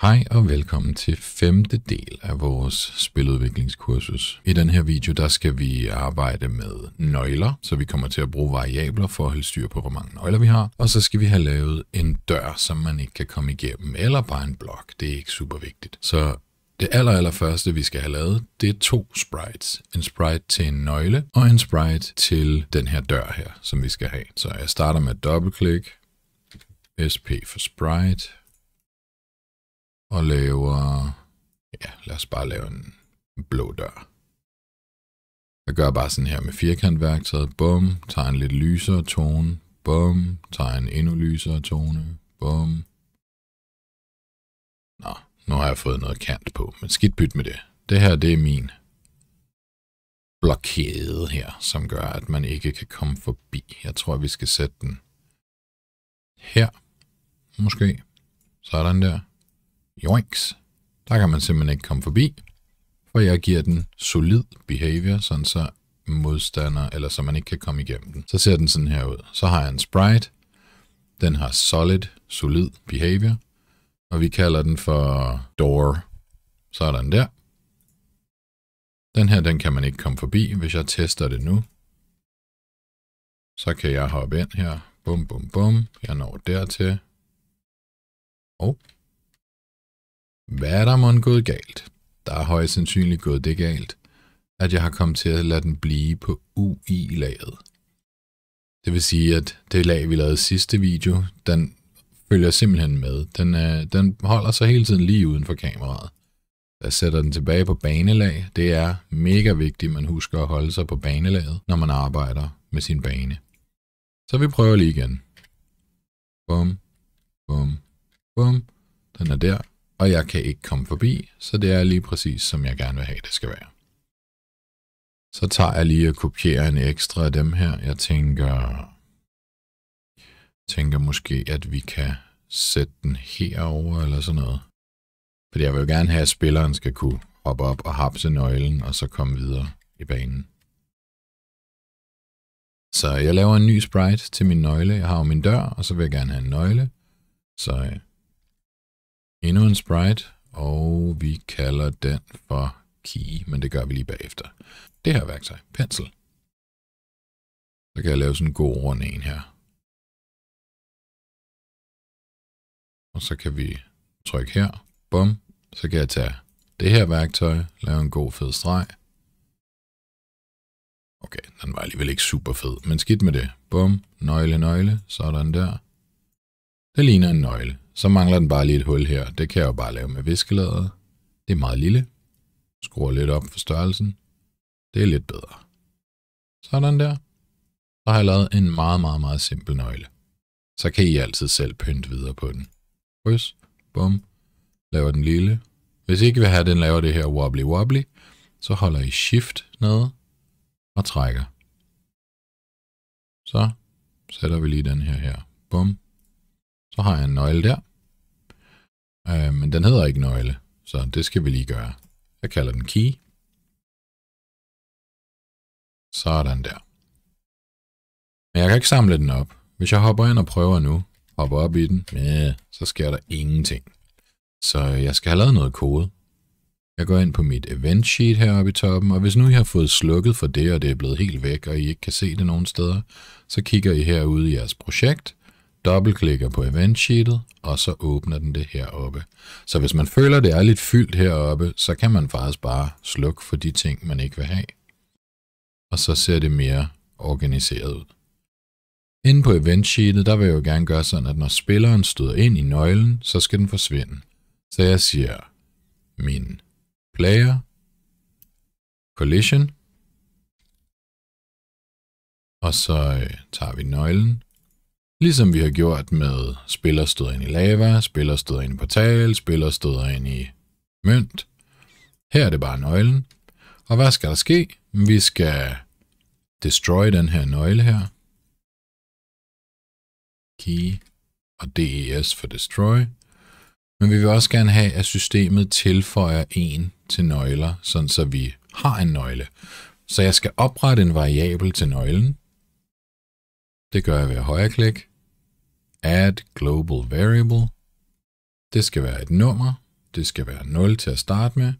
Hej og velkommen til 5. del af vores spiludviklingskursus. I den her video der skal vi arbejde med nøgler, så vi kommer til at bruge variabler for at holde styr på, hvor mange nøgler vi har. Og så skal vi have lavet en dør, som man ikke kan komme igennem, eller bare en blok. Det er ikke super vigtigt. Så det allerførste, vi skal have lavet, det er 2 sprites. En sprite til en nøgle, og en sprite til den her dør her, som vi skal have. Så jeg starter med et dobbeltklik, SP for sprite, og laver, lad os bare lave en blå dør. Jeg gør bare sådan her med firkantværktøjet, bum, tager en lidt lysere tone, bum, tager en endnu lysere tone, bum. Nå, nu har jeg fået noget kant på, men skidt pyt med det. Det her, det er min blokade her, som gør, at man ikke kan komme forbi. Jeg tror, vi skal sætte den her, måske. Sådan der. Joinks. Der kan man simpelthen ikke komme forbi, for jeg giver den solid behavior, sådan så modstander, eller så man ikke kan komme igennem den. Så ser den sådan her ud. Så har jeg en sprite. Den har solid behavior, og vi kalder den for door. Sådan der. Den her, den kan man ikke komme forbi. Hvis jeg tester det nu, så kan jeg hoppe ind her. Bum, bum, bum. Jeg når dertil. Hvad er der mon gået galt? Der er højst sandsynligt gået det galt, at jeg har kommet til at lade den blive på UI-laget. Det vil sige, at det lag, vi lavede i sidste video, den følger simpelthen med. Den holder sig hele tiden lige uden for kameraet. Jeg sætter den tilbage på banelag. Det er mega vigtigt, at man husker at holde sig på banelaget, når man arbejder med sin bane. Så vi prøver lige igen. Bum, bum, bum. Den er der. Og jeg kan ikke komme forbi, så det er lige præcis, som jeg gerne vil have, det skal være. Så tager jeg lige og kopierer en ekstra af dem her. Jeg tænker måske, at vi kan sætte den herover eller sådan noget. Fordi jeg vil jo gerne have, at spilleren skal kunne hoppe op og hapse nøglen, og så komme videre i banen. Så jeg laver en ny sprite til min nøgle. Jeg har jo min dør, og så vil jeg gerne have en nøgle. Så endnu en sprite, og vi kalder den for key, men det gør vi lige bagefter. Det her værktøj, pensel. Så kan jeg lave sådan en god rund en her. Og så kan vi trykke her, bum, så kan jeg tage det her værktøj, lave en god fed streg. Okay, den var alligevel ikke super fed, men skidt med det. Bum, nøgle, sådan der. Det ligner en nøgle. Så mangler den bare lige et hul her. Det kan jeg jo bare lave med viskeladeret. Det er meget lille. Skruer lidt op for størrelsen. Det er lidt bedre. Sådan der. Så har jeg lavet en meget simpel nøgle. Så kan I altid selv pynte videre på den. Kryds. Bum. Laver den lille. Hvis I ikke vil have, den laver det her wobbly, så holder I shift nede og trækker. Så sætter vi lige den her. Bum. Så har jeg en nøgle der. Men den hedder ikke nøgle, så det skal vi lige gøre. Jeg kalder den key. Sådan der. Men jeg kan ikke samle den op. Hvis jeg hopper ind og prøver nu, hopper op i den, så sker der ingenting. Så jeg skal have lavet noget kode. Jeg går ind på mit event sheet heroppe i toppen, og hvis nu I har fået slukket for det, og det er blevet helt væk, og I ikke kan se det nogen steder, så kigger I herude i jeres projekt, dobbeltklikker på event sheetet, og så åbner den det heroppe. Så hvis man føler, det er lidt fyldt heroppe, så kan man faktisk bare slukke for de ting, man ikke vil have. Og så ser det mere organiseret ud. Inde på event sheetet, der vil jeg jo gerne gøre sådan, at når spilleren støder ind i nøglen, så skal den forsvinde. Så jeg siger min player collision, og så tager vi nøglen. Ligesom vi har gjort med spiller støder ind i lava, spiller støder ind i portal, spiller støder ind i mønt. Her er det bare nøglen. Og hvad skal der ske? Vi skal destroy den her nøgle her. Key og DES for destroy. Men vi vil også gerne have, at systemet tilføjer en til nøgler, sådan så vi har en nøgle. Så jeg skal oprette en variabel til nøglen. Det gør jeg ved at højreklikke. Add global variable. Det skal være et nummer, det skal være 0 til at starte med.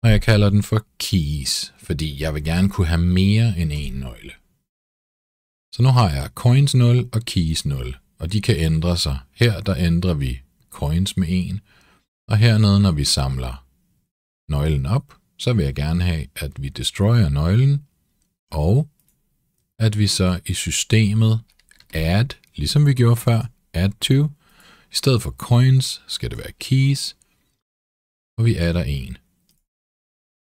Og jeg kalder den for keys, fordi jeg vil gerne kunne have mere end en nøgle. Så nu har jeg coins 0 og keys 0, og de kan ændre sig. Her der ændrer vi coins med 1, og hernede når vi samler nøglen op, så vil jeg gerne have, at vi destroyer nøglen, og at vi så i systemet add, ligesom vi gjorde før, add to. I stedet for coins skal det være keys, og vi adder 1.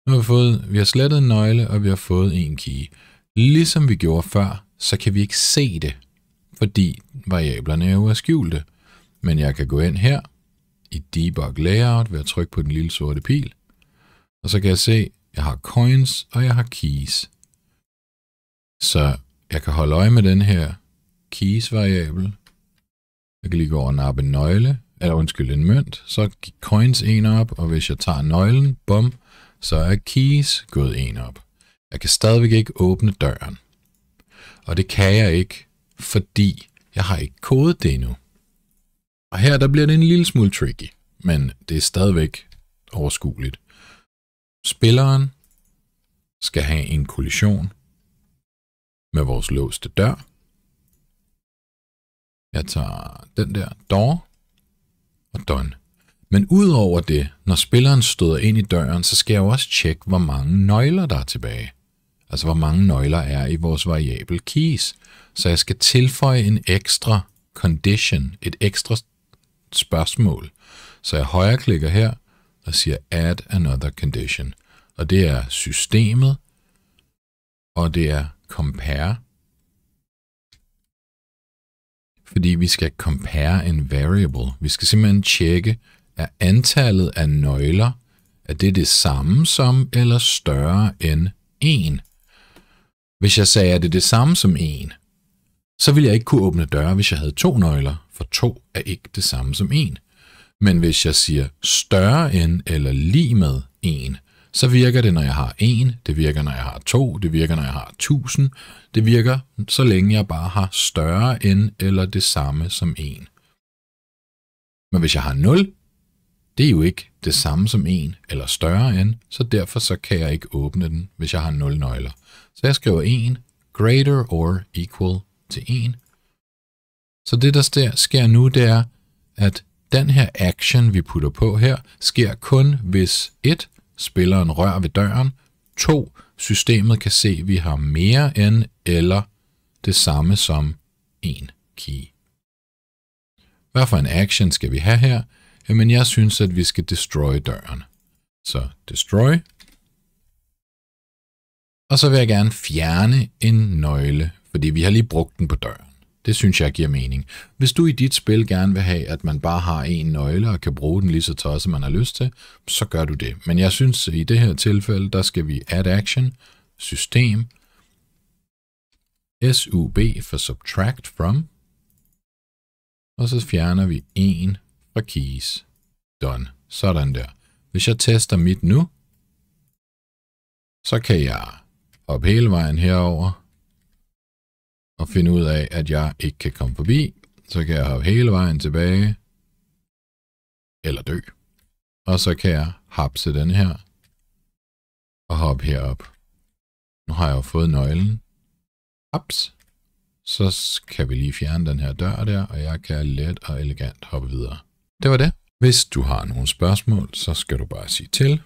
Nu har vi har slettet en nøgle, og vi har fået en key. Ligesom vi gjorde før, så kan vi ikke se det, fordi variablerne jo er skjulte. Men jeg kan gå ind her i Debug Layout ved at trykke på den lille sorte pil, og så kan jeg se, at jeg har coins, og jeg har keys. Så jeg kan holde øje med den her keys-variabel. Jeg kan lige gå over og nappe en nøgle, eller en mønt, så gik coins 1 op, og hvis jeg tager nøglen, bum, så er keys gået 1 op. Jeg kan stadigvæk ikke åbne døren. Og det kan jeg ikke, fordi jeg har ikke kodet det endnu. Og her der bliver det en lille smule tricky, men det er stadigvæk overskueligt. Spilleren skal have en kollision med vores låste dør. Jeg tager den der door og done. Men udover det, når spilleren støder ind i døren, så skal jeg også tjekke, hvor mange nøgler der er tilbage. Altså hvor mange nøgler er i vores variabel keys. Så jeg skal tilføje en ekstra condition, et ekstra spørgsmål. Så jeg højreklikker her og siger add another condition. Og det er systemet, og det er compare. Fordi vi skal compare en variable. Vi skal simpelthen tjekke, er antallet af nøgler, er det samme som eller større end 1? Hvis jeg sagde, at det er det samme som 1, så ville jeg ikke kunne åbne døre, hvis jeg havde 2 nøgler, for 2 er ikke det samme som 1. Men hvis jeg siger større end eller lig med 1, så virker det, når jeg har 1, det virker, når jeg har 2, det virker, når jeg har 1000, det virker, så længe jeg bare har større end eller det samme som 1. Men hvis jeg har 0, det er jo ikke det samme som 1 eller større end, så derfor så kan jeg ikke åbne den, hvis jeg har 0 nøgler. Så jeg skriver 1, greater or equal til 1. Så det, der sker nu, det er, at den her action, vi putter på her, sker kun, hvis 1, spilleren rører ved døren, 2, systemet kan se, at vi har mere end eller det samme som 1 key. Hvad for en action skal vi have her? Jamen, jeg synes, at vi skal destroy døren. Så destroy. Og så vil jeg gerne fjerne en nøgle, fordi vi har lige brugt den på døren. Det synes jeg giver mening. Hvis du i dit spil gerne vil have, at man bare har en nøgle og kan bruge den lige så tosset, man har lyst til, så gør du det. Men jeg synes, at i det her tilfælde, der skal vi add action, system, sub for subtract from, og så fjerner vi 1 fra keys. Done. Sådan der. Hvis jeg tester mit nu, så kan jeg hoppe hele vejen herover og finde ud af, at jeg ikke kan komme forbi. Så kan jeg hoppe hele vejen tilbage, eller dø. Og så kan jeg hapse den her og hoppe herop. Nu har jeg jo fået nøglen. Haps. Så kan vi lige fjerne den her dør der, og jeg kan let og elegant hoppe videre. Det var det. Hvis du har nogle spørgsmål, så skal du bare sige til.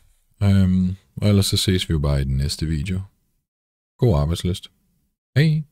Og ellers så ses vi jo bare i den næste video. God arbejdslyst. Hej!